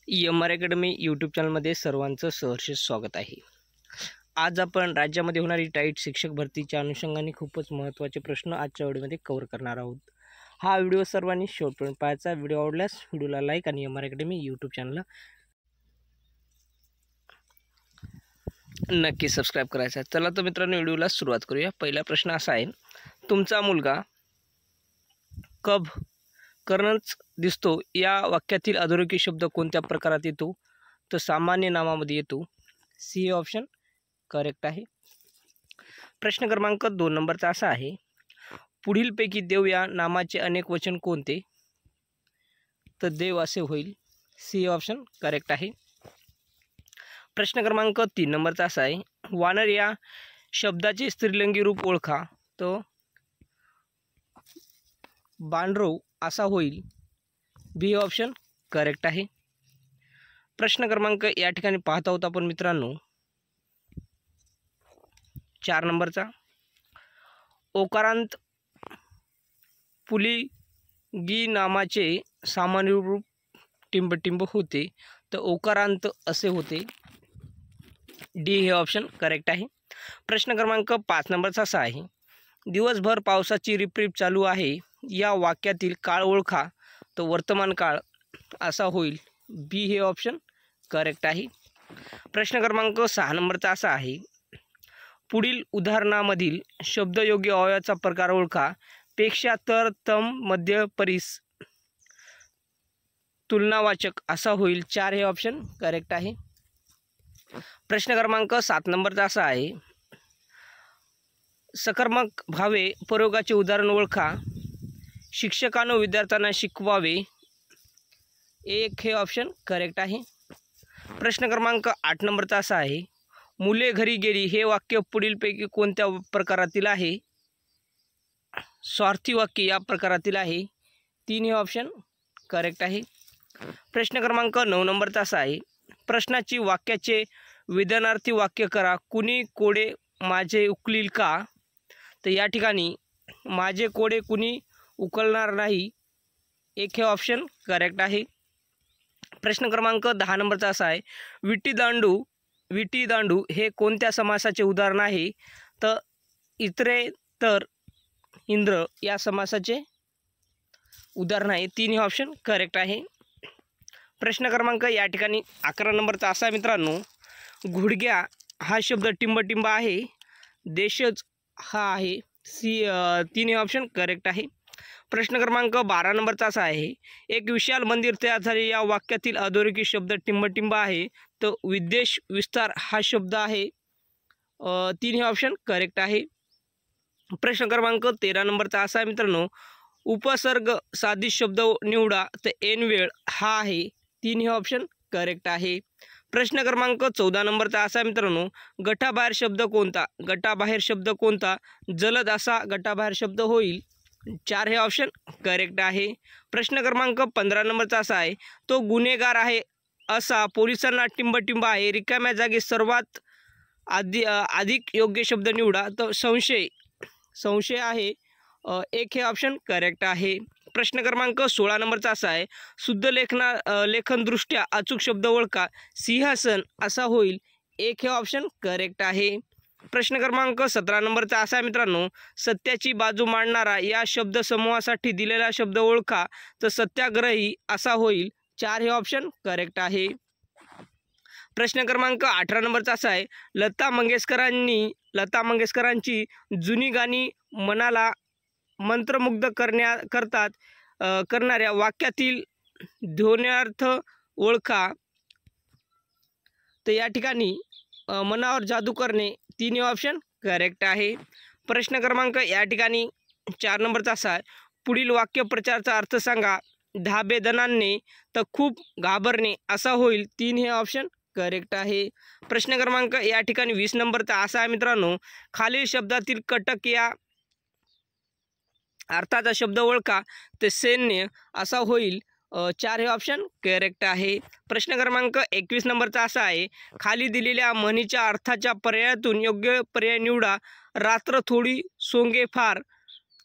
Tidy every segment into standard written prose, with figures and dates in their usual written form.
EMR academy YouTube चॅनलमध्ये सर्वांचं सहर्ष स्वागत आहे। आज आपण राज्यामध्ये होणारी टाईट शिक्षक भरतीच्या अनुषंगाने खूपच महत्त्वाचे प्रश्न आजच्या व्हिडिओमध्ये कव्हर करणार आहोत। हा व्हिडिओ सर्वांनी शेवटपर्यंत पाहायचा। व्हिडिओ आवडल्यास व्हिडिओला लाईक आणि EMR अकॅडमी यूट्यूब चॅनलला नक्की सबस्क्राईब करायचा। चला तर मित्रांनो व्हिडिओला सुरुवात करूया। पहिला प्रश्न असा आहे, तुमचा मुलगा कब करणंच दिसतो या वाक्यातील अधोरेखित शब्द कोणत्या प्रकारात येतो? तर सामान्य नामामध्ये येतो। सी हे ऑप्शन करेक्ट आहे। प्रश्न क्रमांक 2 नंबरचा असा आहे, पुढीलपैकी देव या नामाचे अनेक वचन कोणते? तर देव असे होईल। सी हे ऑप्शन करेक्ट आहे। प्रश्न क्रमांक 3 नंबरचा असा आहे, वानर या शब्दाचे स्त्रीलिंगी रूप ओळखा। तो बांडरव असा होईल। बी ऑप्शन करेक्ट आहे। प्रश्न क्रमांक या ठिकाणी पाहत आहोत आपण मित्रांनो 4 नंबरचा, ओकारांत पुलिंगी नामाचे सामान्य रूप टिंबटिंब होते, तर ओकारांत असे होते। डी हे ऑप्शन करेक्ट आहे। प्रश्न क्रमांक 5 नंबरचा असा आहे, दिवसभर पावसाची रिपरिप चालू आहे या वाक्यातील काळ ओळखा। तो वर्तमान काळ असा होईल। बी हे ऑप्शन करेक्ट आहे। प्रश्न क्रमांक 6 नंबरचा असा आहे, पुढील उदाहरणामधील शब्दयोगी अवयवाचा प्रकार ओळखा। पेक्षा, तर, तम, मध्य, परिस, तुलनावाचक असा होईल। 4 हे ऑप्शन करेक्ट आहे। प्रश्न क्रमांक 7 नंबरचा असा आहे, सकर्मक भावे प्रयोगाचे उदाहरण ओळखा। शिक्षकांनो विद्यार्थ्यांना शिकवावे। 1 हे ऑप्शन करेक्ट आहे। प्रश्न क्रमांक 8 नंबरचा असा आहे, मुले घरी गेली हे वाक्य पुढीलपैकी कोणत्या प्रकारातील आहे? स्वार्थी वाक्य या प्रकारातील आहे। 3 हे ऑप्शन करेक्ट आहे। प्रश्न क्रमांक 9 नंबरचा असा आहे, प्रश्नाची वाक्याचे वेदनार्थी वाक्य करा। कुणी कोडे माझे उकलील का? तर या ठिकाणी माझे कोडे कुणी उकलणार नाही। 1 हे ऑप्शन करेक्ट आहे। प्रश्न क्रमांक 10 नंबरचा असा आहे, विटी दांडू हे कोणत्या समासाचे उदाहरण आहे? तर इतरे, तर, इंद्र या समासाचे उदाहरण आहे। 3 हे ऑप्शन करेक्ट आहे। प्रश्न क्रमांक या ठिकाणी 11 नंबरचा असा मित्रांनो, घुडग्या हा शब्द टिंबटिंब आहे। देशज हा आहे। 3 हे ऑप्शन करेक्ट आहे। प्रश्न क्रमांक 12 नंबरचा असा आहे, एक विशाल मंदिर तयार झाले या वाक्यातील अधोरेखित शब्द टिंबटिंब आहे। तर विदेश विस्तार हा शब्द आहे। 3 हे ऑप्शन करेक्ट आहे। प्रश्न क्रमांक 13 नंबरचा असा आहे मित्रांनो, उपसर्ग साधित शब्द निवडा। तर ऐन वेळ हा आहे। 3 हे ऑप्शन करेक्ट आहे। प्रश्न क्रमांक 14 नंबरचा असा मित्रांनो, गटाबाहेर शब्द कोणता? गटाबाहेर शब्द कोणता? जलद असा गटाबाहेर शब्द होईल। 4 हे ऑप्शन करेक्ट आहे। प्रश्न क्रमांक 15 नंबरचा असा आहे, तो गुन्हेगार आहे असा पोलिसांना टिंबटिंब आहे। रिकाम्या जागी सर्वात अधिक योग्य शब्द निवडा। तर संशय आहे। 1 हे ऑप्शन करेक्ट आहे। प्रश्न क्रमांक 16 नंबरचा असा आहे, शुद्ध लेखनदृष्ट्या अचूक शब्द ओळखा। सिंहासन असा होईल। 1 हे ऑप्शन करेक्ट आहे। प्रश्न क्रमांक 17 नंबरचा असा मित्रांनो, सत्याची बाजू मांडणारा या शब्द समूहासाठी दिलेला शब्द ओळखा। तर सत्याग्रही असा होईल। 4 हे ऑप्शन करेक्ट आहे। प्रश्न क्रमांक 18 नंबरचा असा आहे, लता मंगेशकरांची जुनी गाणी मनाला मंत्रमुग्ध करणाऱ्या वाक्यातील ध्वन्यार्थ ओळखा। तर या ठिकाणी मनावर जादू करणे 3 हे ऑप्शन करेक्ट आहे। प्रश्न क्रमांक या ठिकाणी 4 नंबरचा असा आहे, पुढील वाक्यप्रचाराचा अर्थ सांगा। धाबेदनाने तर खूप घाबरणे असा होईल। 3 हे ऑप्शन करेक्ट आहे। प्रश्न क्रमांक या ठिकाणी 20 नंबरचा असा आहे मित्रांनो, खालील शब्दातील कटक या अर्थाचा शब्द ओळखा। ते सैन्य असा होईल। 4 हे ऑप्शन करेक्ट आहे। प्रश्न क्रमांक 21 नंबरचा असा आहे, खाली दिलेल्या म्हणीच्या अर्थाच्या पर्यायातून योग्य पर्याय निवडा। रात्र थोडी सोंगे फार,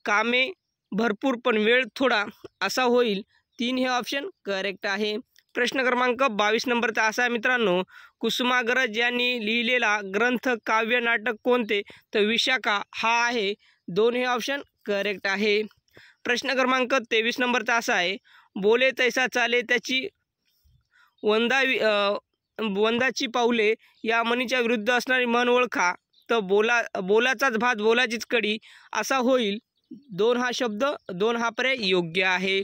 कामे भरपूर पण वेळ थोडा असा होईल। 3 हे ऑप्शन करेक्ट आहे। प्रश्न क्रमांक 22 नंबरचा असा आहे मित्रांनो, कुसुमाग्रज यांनी लिहिलेला ग्रंथ काव्य नाटक कोणते? तर विशाखा हा आहे. 2 हे ऑप्शन करेक्ट आहे. प्रश्न क्रमांक 23 नंबरचा असा आहे, बोले तैसा चाले त्याची वंदाची पाऊले या म्हणीच्या विरुद्ध असणारी म्हण ओळखा. तर बोलाचाच भात बोलाचीच कडी असा होईल. 2 हा शब्द 2 हा पर्याय योग्य आहे.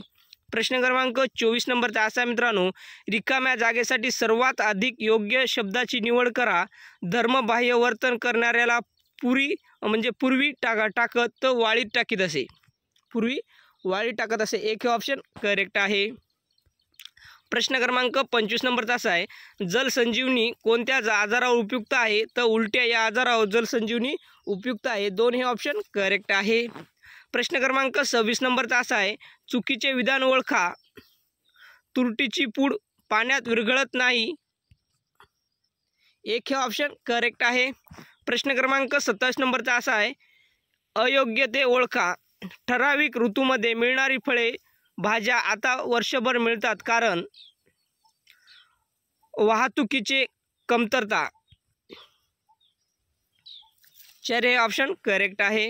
प्रश्न क्रमांक 24 नंबरचा असा मित्रांनो, रिकाम्या जागेसाठी सर्वात अधिक योग्य शब्दाची निवड करा. धर्मबाह्य वर्तन करणाऱ्याला पूर्वी टाकत तर वाळीत टाकीत असे. पूर्वी वाळीत टाकत असे. 1 हे ऑप्शन करेक्ट आहे. प्रश्न क्रमांक 25 नंबरचा असा आहे, जलसंजीवनी कोणत्या आजारावर उपयुक्त आहे? तर उलट्या या आजारावर जलसंजीवनी उपयुक्त आहे. 2 हे ऑप्शन करेक्ट आहे. प्रश्न क्रमांक 26 नंबरचा असा आहे, चुकीचे विधान ओळखा. तुरटीची पूड पाण्यात विरघळत नाही. 1 हे ऑप्शन करेक्ट आहे. प्रश्न क्रमांक 27 नंबरचा असा आहे, अयोग्य ते ओळखा. ठराविक ऋतूमध्ये मिळणारी फळे भाज्या आता वर्षभर मिळतात कारण वाहतुकीची कमतरता. 4 हे ऑप्शन करेक्ट आहे.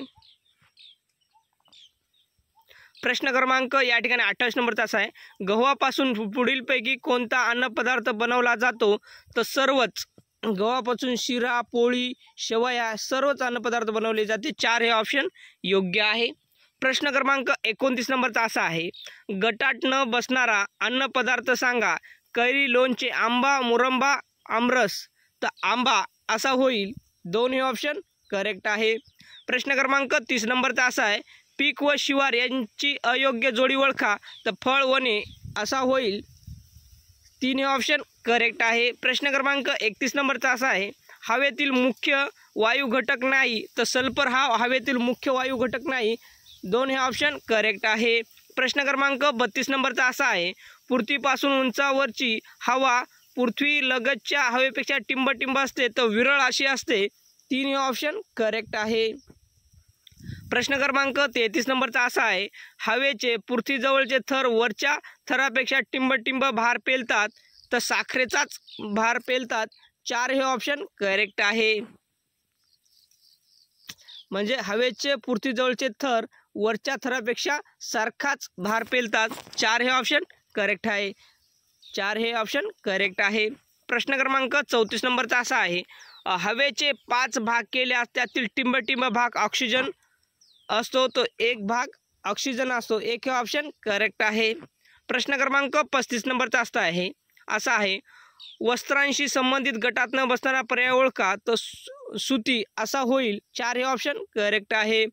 प्रश्न क्रमांक या ठिकाणी 28 नंबरचा असा आहे, गव्हापासून पुढीलपैकी कोणता अन्नपदार्थ बनवला जातो? तर सर्वच. गव्हापासून शिरा, पोळी, शेवया सर्वच अन्नपदार्थ बनवले जाते. 4 हे ऑप्शन योग्य आहे. प्रश्न क्रमांक 29 नंबरचा असा आहे, गटात न बसणारा अन्नपदार्थ सांगा. कैरी, लोणचे, आंबा, मुरंबा, आमरस. तर आंबा असा होईल. 2 हे ऑप्शन करेक्ट आहे. प्रश्न क्रमांक 30 नंबरचा असा आहे, पीक व शिवार यांची अयोग्य जोडी ओळखा. तर फळ वने असा होईल. 3 हे ऑप्शन करेक्ट आहे. प्रश्न क्रमांक 31 नंबरचा असा आहे, हवेतील मुख्य वायू घटक नाही. तर सल्फर हा हवेतील मुख्य वायू घटक नाही. 2 हे ऑप्शन करेक्ट आहे. प्रश्न क्रमांक 32 नंबरचा असा आहे, पृथ्वीपासून उंचावरची हवा पृथ्वी लगतच्या हवेपेक्षा टिंब असते तर विरळ अशी असते. 3 हे ऑप्शन करेक्ट आहे. प्रश्न क्रमांक 33 नंबरचा असा आहे, हवेचे पृथ्वीजवळचे थर वरच्या थरापेक्षा टिंब भार पेलतात तर साखरेचाच भार पेलतात. 4 हे ऑप्शन करेक्ट आहे. म्हणजे हवेचे पृथ्वीजवळचे थर वरच्या थरापेक्षा सारखाच भार पेलतात. 4 हे ऑप्शन करेक्ट आहे. 4 हे ऑप्शन करेक्ट आहे. प्रश्न क्रमांक 34 नंबरचा असा आहे, हवेचे 5 भाग केल्यास त्यातील टिंब भाग ऑक्सिजन असतो तो 1 भाग ऑक्सिजन असतो. 1 हे ऑप्शन करेक्ट आहे. प्रश्न क्रमांक 35 नंबरचा असा आहे, वस्त्रांशी संबंधित गटात न बसणारा पर्याय ओळखा. तर सुती असा होईल. 4 हे ऑप्शन करेक्ट आहे.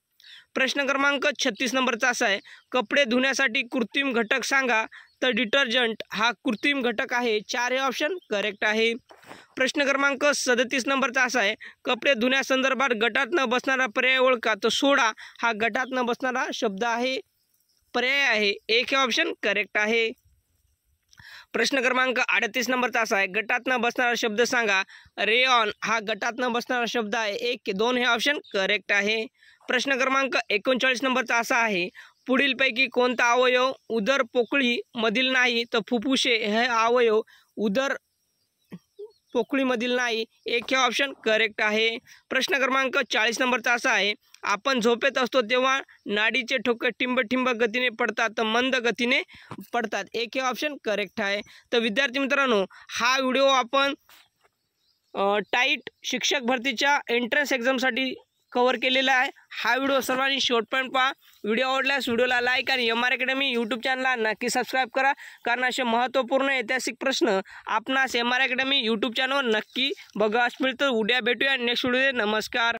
प्रश्न क्रमांक 36 नंबरचा असा आहे, कपडे धुण्यासाठी कृत्रिम घटक सांगा. तर डिटर्जंट हा कृत्रिम घटक आहे. 4 हे ऑप्शन करेक्ट आहे. प्रश्न क्रमांक 37 नंबरचा असा आहे, कपडे धुण्यासंदर्भात गटात न बसणारा पर्याय ओळखा. तर सोडा हा गटात न बसणारा शब्द आहे, पर्याय आहे. 1 हे ऑप्शन करेक्ट आहे. प्रश्न क्रमांक 38 नंबरचा असा आहे, गटात न बसणारा शब्द सांगा. रेयॉन हा गटात न बसणारा शब्द आहे. 2 हे ऑप्शन करेक्ट आहे. प्रश्न क्रमांक 39 नंबरचा असा आहे, पुढीलपैकी कोणता अवयव उदर पोकळी मधील नाही. तर फुफ्फुसे हे अवयव उदर पोकळीमधील नाही. 1 हे ऑप्शन करेक्ट आहे. प्रश्न क्रमांक 40 नंबरचा असा आहे, आपण झोपेत असतो तेव्हा नाडीचे ठोके टिंब गतीने पडतात तर मंद गतीने पडतात. 1 हे ऑप्शन करेक्ट आहे. तर विद्यार्थी मित्रांनो, हा व्हिडिओ आपण टाईट शिक्षक भरतीच्या एंट्रन्स एक्झामसाठी कव्हर केलेला आहे. हा व्हिडिओ सर्वांनी शेवटपर्यंत पहा. व्हिडिओ आवडल्यास व्हिडिओला लाईक आणि MR अकॅडमी यूट्यूब चॅनलला नक्की सबस्क्राईब करा, कारण असे महत्त्वपूर्ण ऐतिहासिक प्रश्न आपणास MR अकॅडमी यूट्यूब चॅनलवर नक्की बघायला मिळतं. उद्या भेटूया नेक्स्ट व्हिडिओ. नमस्कार.